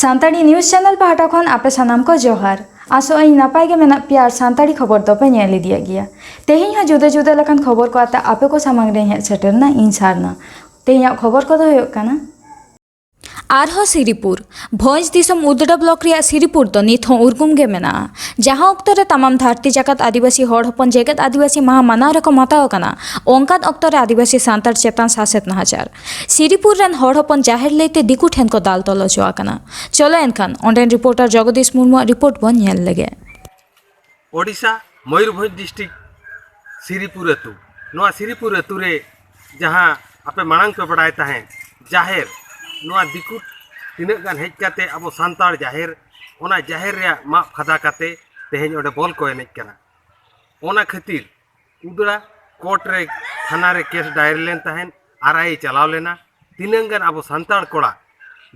सानताड़ी news channel पाहटा खन आपे सानाम को जोहार आसो इन नपाय गे मेना पे सानताड़ी खबर दोपे नेल इदिया गया तेहिं हा जुदा जुदा लखान खबर को आते आपे को सामांग रे हेज सेटरना इन सारना तेहिं खबर को दो होयक काना आरहो सिरीपुर भोज दिसम उदड़ा ब्लॉक रिया सिरीपुर तो नित हो उर्गुम गे मेना जहां ऑक्तो रे तमाम धरती जाकत आदिवासी होड़ हपन जेगत आदिवासी महा मानाव रेको माताव काना ओंकात ऑक्तो रे आदिवासी सांतार चेतान सासेत नाहाचार सिरीपुर रेन होड़ हपन जाहिर लेते दिकु ठेन को दाल तोलो चोआ काना चलो एनखान online reporter Jagdish Murmu report बन नेल लगे ओडिशा मयूरभंज डिस्ट्रिक्ट सिरीपुर अतु नोआ सिरीपुर अतु रे जहां आपे मांग पे बड़ाय ताहें जाहिर नोआ दिकु तीना गान हेज काते अब सानतार जाहिर ओना जाहिर रे मा फदा काते तेहेज ओडे बॉल को एनेज कना ओना खातिर उदड़ा कोर्ट रे थाना रे केस दायर लेन ताहेन आरआई चलाव लेना तीना गान अब सानतार कोड़ा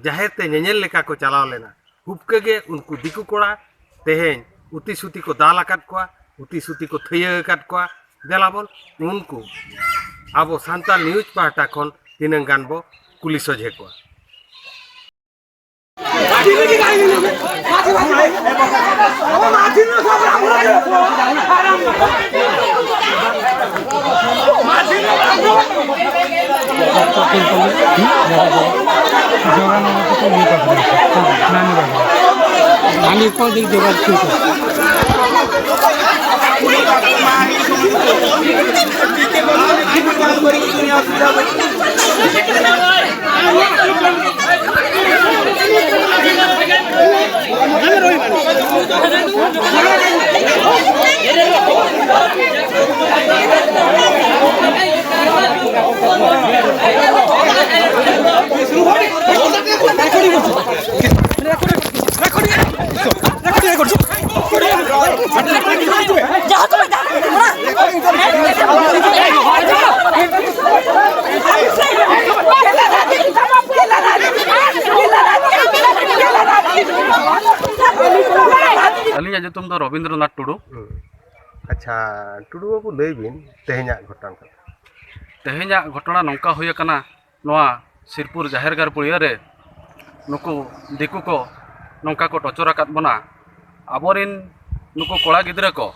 जाहिर ते नेनेल लेका को चलाव लेना हुबके गे उनको दिकु कोड़ा तेहेज उती सुती को दाल आकात कोआ उती सुती को थैया आकात कोआ देलाबन उनको अब सानतार न्यूज़ पाहटा खन तीना गान बो कुली सोझे कोआ अलिया जो तुम तो रविंद्रनाथ टुडू अच्छा टुडू बाबू लैबिन तेहेजा घटना नौका हुई कना नोआ सिरपुर जाहेरगार पुड़िया रे नुकु दिकु को नौका को टचर आकाद बना आबोरिन नुकु कोड़ा गिद्रा को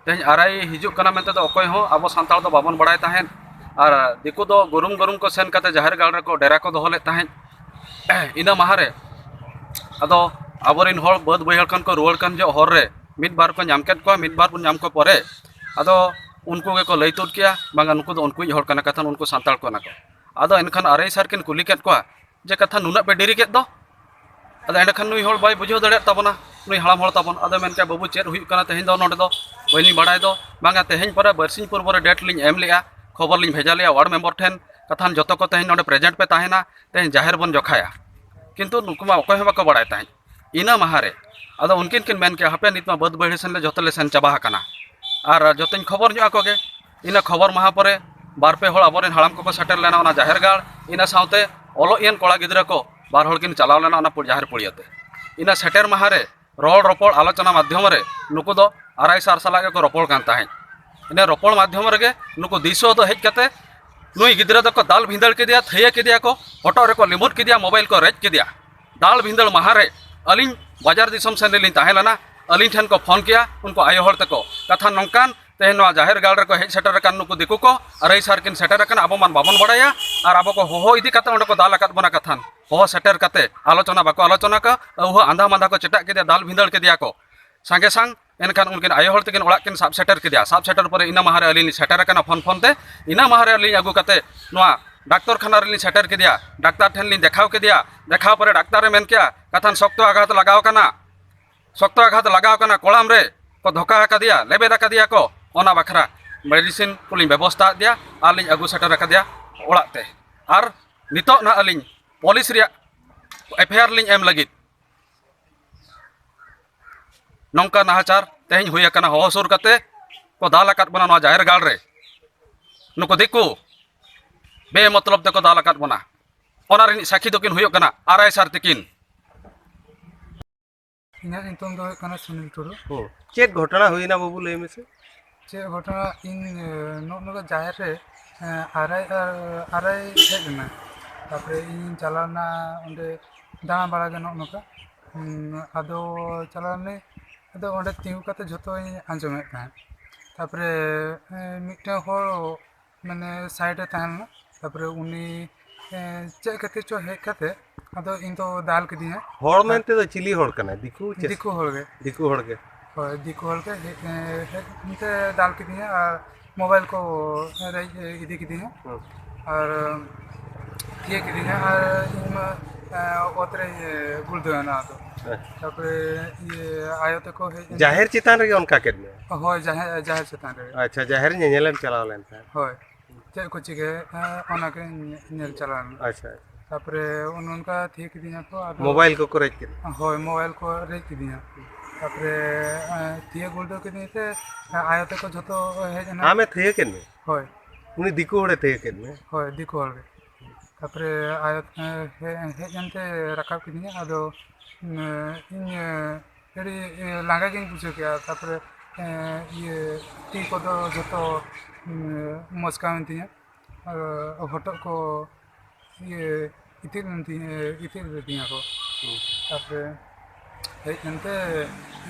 तेज आरआई हिजुक कना मेंते तो अकोय हो आबो सानताल दो बाबन बड़ाय ताहेन और दिकु दो गुरुम गुरुम को सेन काते जाहेरगार रे को डेरा को दोहले ताहेन इना माहारे अदो आबोरिन होड़ बद बहर कन को रुआड़ कन जो हर रे मिद बार को नाम केद को मिद बार नाम को परे अदो उनको के को लई तुद किया बांगा नुकु दो उनको होड़ कना कथन उनको सानताल को ना को अदो एनखान आरआई सर किन कुली केद को जे कथा नुना पे डेरी केद दो अदो एंडखान नुई होड़ बाय बुझो दड़े ताबना नुई हड़ाम होड़ ताबन अदो मेनके बाबू चेद हुई कना तेहेन दो नोडे दो बइनी बड़ाय दो बांगा तेहेन परे बरसिंग पूर्व रे डेट लिंग एम लिया खबर लिंग भेजा लिया वार्ड मेंबर ठेन कथान जतो को तेहेन नोडे प्रेजेंट पे ताहेना तेहेन जाहिर बन जखाया किंतु नुकुमा अकोय हो बाको बड़ाय ताहेन इना माहारे अदो उनकिन किन मेन के हापे नितमा बद बहिर सेन ले जतले सेन चाबा हकाना और जतन खबर जो आकोगे इना खबर महा परे बार पे होड़ आबोरेन हाड़ाम को सेटर लेना ओना जाहेरगाड़ इना साउते ओलो इयन कोड़ा गिद्रा को बार होड़ किन चलाव लेना ओना जाहेर पुड़ियाते इना सेटर माहारे रोड रोपड़ आलोचना माध्यम रे नुकु दो आरआई सार साला के को रोपड़ कान ताहें इना रोपड़ माध्यम रे नुकु दिसो दो हेज कते नुई गिद्रा दो को दाल भिंदड़ के दिया थैया के दिया को फोटो रे को लिमुट के दिया मोबाइल को रेज के दिया दाल भिंदड़ माहारे अलिंग बाजार दिसम सेन लिंग ताहेलाना अलिंग ठेन को फोन किया उनको आयो हर तको कथा नौकान तेहेन नोआ जाहेरगाड़ रे को हेज सेटर कान नुकु दिकु को आरआई सार किन सेटर कान आबो मान बाबन बड़ाया और आबो को होहो इदी कते ओंडे को दाल आकात बना कथान होहो सेटर कते आलोचना बाको आलोचना का ओहो आंधा मांधा को चेटा के दिया दाल भिंदड़ के दिया को संगे संग एनखान उनकिन आयो हर तकिन ओड़ा किन साब सेटर के दिया साब सेटर पर इना माहारे अलिंग सेटर काना फोन फोन ते इना माहारे अलिंग आगु कते नोआ डाक्टर खाना रे सेटर के दिया डाक्टर ठेन लिंग देखाव के दिया देखाव पर डाक्टर मेन किया कथान शक्त आघात लगाव कना शक्त आघात लगाव कना कोड़ाम रे को धोका का दिया लेबेदा का दिया को ओना बखरा मेडिसिन को लिंग व्यवस्था दिया आर लिंग आगु सेटर का दिया ओड़ाते और नितो ना अलिंग पुलिस रिया एफआईआर लिंग एम लगित नौका नाहाचार तेहें हुई कना हो सुर कते को दाल आकात बना नोआ जाहेरगाड़ रे नुको दिकु बे मतलब तक दाल आकात बना ओना रे साखी दो किन हुई कना आरआई सार तकिन ᱤᱧᱟᱹᱜ ᱧᱩᱛᱩᱢ ᱫᱚ ᱦᱩᱭᱩᱜ ᱠᱟᱱᱟ ᱥᱩᱱᱤᱞ ᱴᱩᱰᱩ। चेक घटना हुईना बाबू लय में से ᱪᱮᱫ ᱜᱷᱚᱴᱚᱱᱟ ᱤᱧ ᱱᱚᱜᱼᱚ ᱡᱟᱦᱮᱨ ᱨᱮ ᱟᱨᱟᱭ ᱦᱮᱡ ᱞᱮᱱᱟ ᱛᱟᱨᱯᱚᱨᱮ ᱤᱧ ᱪᱟᱞᱟᱣ ᱞᱮᱱᱟ ᱚᱸᱰᱮ ᱫᱟᱬᱟ ᱵᱟᱲᱟ ᱜᱮ ᱱᱚᱜᱼᱚ ᱱᱚᱝᱠᱟ ᱟᱫᱚ ᱪᱟᱞᱟᱣ ᱱᱟᱹᱧ ᱟᱫᱚ ᱚᱸᱰᱮ ᱛᱤᱸᱜᱩ ᱠᱟᱛᱮ ᱡᱷᱚᱛᱚᱧ ᱟᱸᱡᱚᱢᱮᱫ ᱛᱟᱦᱮᱸᱫ ᱛᱟᱨᱯᱚᱨᱮ ᱢᱤᱫᱴᱮᱱ ᱦᱚᱲ ᱢᱟᱱᱮ ᱥᱟᱭᱤᱰ ᱨᱮ ᱛᱟᱦᱮᱸ ᱞᱮᱱᱟ ᱛᱟᱨᱯᱚᱨᱮ ᱩᱱᱤ ᱪᱮᱫ ᱠᱷᱟᱹᱛᱤᱨ ᱪᱚ ᱦᱮᱡ ᱠᱟᱛᱮ ᱟᱫᱚ ᱤᱧ ᱫᱚ ᱫᱟᱞ ᱠᱤᱫᱤᱧᱟ हॉल में ते तो चिली हॉल कना दिकू ᱫᱤᱠᱩ ᱦᱚᱲ ᱜᱮ दिकू हॉल के ᱦᱳᱭ ᱫᱤᱠᱩ ᱦᱚᱲ ᱜᱮ ᱦᱮᱡ ᱮᱱᱛᱮ ᱫᱟᱞ ᱠᱤᱫᱤᱧᱟ ᱟᱨ ᱢᱳᱵᱟᱭᱤᱞ ᱠᱚ ᱨᱮᱡ ᱤᱫᱤ ᱠᱤᱫᱤᱧᱟ ᱟᱨ ᱛᱤᱭᱟᱹ ᱠᱤᱫᱤᱧᱟ ᱟᱨ ᱤᱧ ᱢᱟ ᱚᱛ ᱨᱮ ᱜᱩᱲᱫᱟᱹᱣᱮᱱᱟ ᱟᱫᱚ ᱛᱟᱨᱯᱚᱨᱮ आयो तको हेज जाहिर चितान रे उनका के में होय जाहिर चेतान रे अच्छा जाहिर नेनेलम चलाव लेन था होय चेक को चिगे ओना के नेल चलान अच्छा तारपरे उनका थी किदिया को आदो मोबाइल को करे के होय मोबाइल को रे किदिया तारपरे थिए गुलदो किदिते आयो तको जतो हेज ना हमें थे के में होय उनी दिकू हड़े थे के में होय दिको हल तारपरे आयो हेज एनते रकाब किदिया आदो इन एडी लांगा गिन बुझे के तारपरे ये ती को दो जतो मस्कान तिया हटो को ये इतिर दिया को तारपरे हेज एनते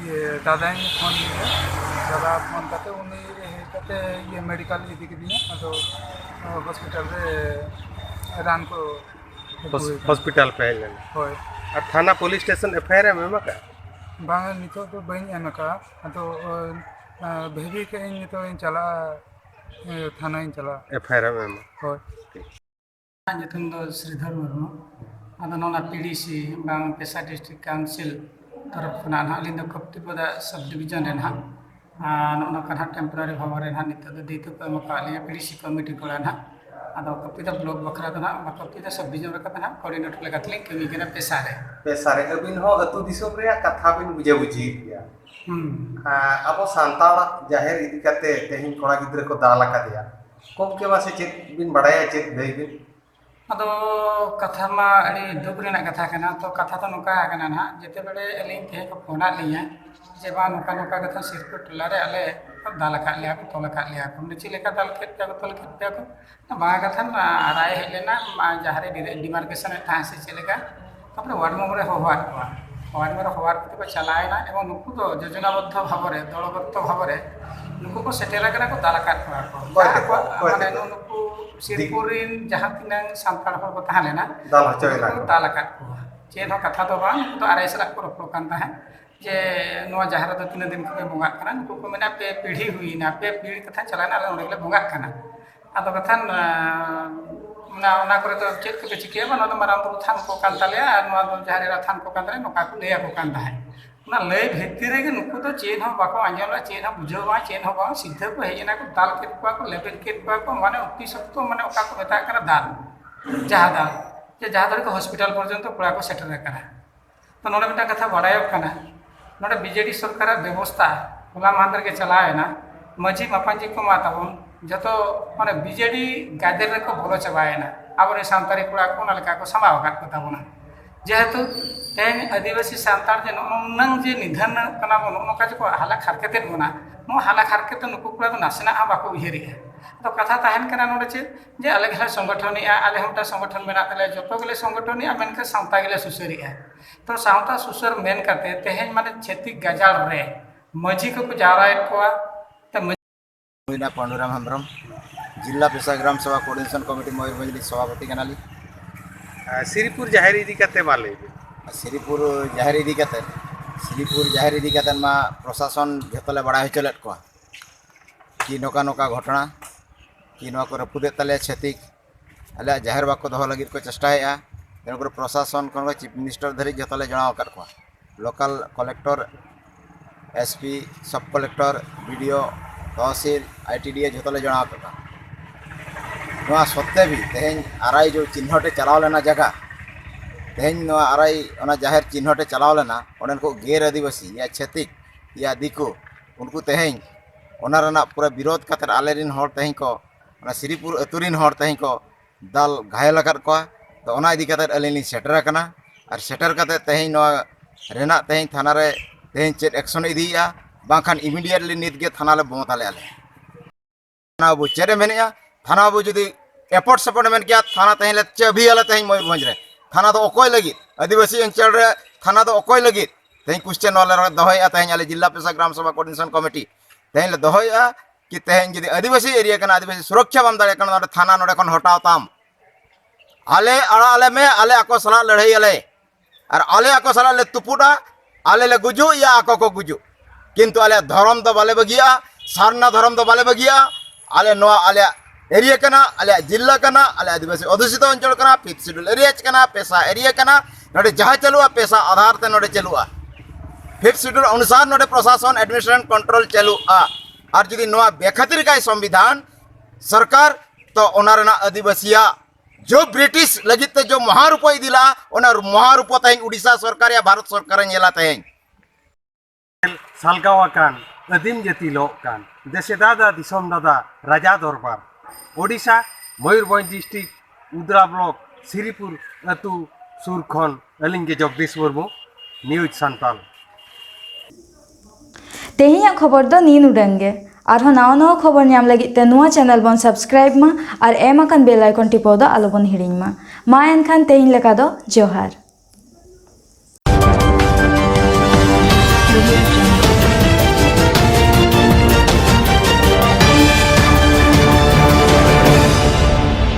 ये दादा फोन दादा फोन करते उनी करते ये मेडिकल इदी के दिया तो हॉस्पिटल रे रान को हॉस्पिटल पे लेन होय और थाना पुलिस स्टेशन एफआईआर में मका बांग नितो तो बइन एमका तो भेबी के इन नितो इन चला थाना इन चला एफआईआर में होय nyutum do Sridhar Murmu ado nona PDC bang Pesa District Council taraf khona na alin do Kopti Pada sub division ren ha nona kan temporary bhabar ren ha nito do ditu ko maka ali PDC committee ko ren ha ado Kopti da block bakra do na Kopti da sub division ka na coordinator le katling kemi kena Pesa re पेसारे अबिन हो अतु दिसोम रे कथा बिन बुझे बुझी गया अब सांताड़ जाहिर इदी कते तेहिन कोड़ा गिद्रे को दाला का दिया कम के वासे check bin बड़ाया check they bin ado katha ma adi duk rena katha kana to katha to noka kana na jete bele alin te ko phona liya je ba noka noka katha sirpur tola re ale dal ka liya ko tola ka liya ko ne chile ka dal khet ka tol khet ka ko na ba katha na arai helena ma jahare demarcation tha se chile ka apne ward member re hobar ko ward member hobar ko chalai na ebong nuku to yojonaboddho bhabore dologottho bhabore nuku ko setela kana ko dal ka ko mane nuku सिरपुरिन जहाँ तिनांग सांताड़ हर को तहां लेना दाल हचोय ला दाल आकाट को chain हो कथा तो बांग तो आरे सला को रखो कान ताहे जे नोआ जहार दो तीन दिन को बोंगा कना नुको को मेना पे पीढ़ी हुई ना पे पीढ़ी कथा चलाना ले ओंडे बोंगा कना आदो कथा ना करे तो चेक को चिके बना तो माराम बुरु थान को कान ताले आ नोआ दो जहारे रा थान को कान ताले नोका को लेया को कान ताहे ना ले भित्ती रे नुको तो चेन हो बाको आंजला चेन हो बुझो बा चेन हो बा सिद्ध को हेजना को दाल के को लेबल के को माने अति सख्त माने ओका को मेता करा दाल जहाँ दाल को हॉस्पिटल पर्यंत कोड़ा को सेटर करा तो नोडे मिटा कथा बड़ाय कना नोडे बीजेडी सरकार व्यवस्था होला मांदर के चलाए ना मजी मापांजी को माताबन जतो माने बीजेडी गादर को बोलो चबाए ना आबरे सांतारी कोड़ा को नलका को समाव काट को ताबना जेहेतु तेन आदिवासी सांतार जे नंग जे निधन कना बन नका जो हाला खारकेते बना नो हाला खारकेते नुकु कोड़ा तो नासना आ बाको उहेरि तो कथा ताहन कना नोडे चे जे अलग हला संगठन आले हमटा संगठन मेना तले जतो गेले संगठन मेनका सावता गेले सुसरी तो सावता सुसर मेन करते तेहेन माने छेती गजाल रे मजी को जाराय कोआ त हुईना पांडुराम हेम्ब्रम जिला पेशा ग्राम सभा कोऑर्डिनेशन कमिटी मयूरभंज सभापति कनाली श्रीपुर जाहिर इदी कते माले श्रीपुर जाहिर इदी कते मा प्रशासन जतले बड़ा चलेट को कि नौका नौका घटना कि नौका को रपुदे तले छेतिक अले जाहिर बाको दह लगी को चेष्टाया तेणुकर प्रशासन को चीफ मिनिस्टर धरी जतले जनाव कर को लोकल कलेक्टर एसपी सब कलेक्टर वीडियो तहसील आईटीडीए जतले जनाव कर सत्ते भी तेहन आरआई जो चिन्हटे चलाव लेना जगह तेहन आरआई जाहिर चिन्हटे चलाव लेना उन को गैर आदिवासी या छेतिक या दिकू उनको तेहन पूरा विरोध करते आलेरिन हर तेहन को श्रीपुर अतुरिन हर तेहन को दाल घायल कर को तो इदी करते अलिन सेटर करना और सेटर करते तेहन रेना तेहन थाना रे तेहन चेक एक्शन इदिया बाखान इमिडिएटली नितगे थाना ले बोमताले आले थाना अब चेरे मेनिया थाना अब जुदी एपट सपट मेन किया थाना तेहन चे भी आले तेहन मयूरभंज रे थाना तो अकोय लगी आदिवासी अंचल रे थाना दो अकोय लगित तेज क्वेश्चन वाले दोहया तेज आले जिला पेशा ग्राम सभा कोऑर्डिनेशन कमिटी तेज ले दोहया कि तेज जुदी आदिवासी एरिया कना आदिवासी सुरक्षा बम दाड़े कना थाना नोडे खन हटाव ताम आले अड़ा आले में आले आको सला लड़ाई आले और आले आको सला ले तुपुड़ा आले ले गुजु या आको को गुजु किंतु आले धर्म दो बाले बगिया सारना धर्म दो बाले बगिया आले नोआ आले एरिया कना आले जिला कना आले आदिवासी अधुषित अंचल कना 5th शेड्यूल एरिया कना पेशा एरिया कना नोडे जहाँ चलुआ पेशा आधार ते नोडे चलुआ 5th शेड्यूल अनुसार नोडे प्रशासन एडमिनिस्ट्रेशन कंट्रोल चलुआ और जुदी नोआ बेखातिर का संविधान सरकार तो ओनारना आदिवासिया जो ब्रिटिश लगित जो महारूप दिला ओना महारूप तेज उड़ीसा सरकार या भारत सरकार नेला तेज सालगावाकान आदिम जाति लोकान देशे दादा दिसोम दादा राजा दरबार ओडिशा मयूरभंज डिस्ट्रिक्ट उद्रा ब्लॉक श्रीपुर अतु सुरखन अलिंगे जगदीश मुर्मू न्यूज सांताल तेहिया खबर दो नीन उडंगे आरो नवा नवा खबर नाम लगित ते नुआ चैनल बन सब्सक्राइब मा और एम अकन बेल आइकन टिपो दो आलो बन हिड़िंग मा एनखान तेहिन लेका दो जोहार।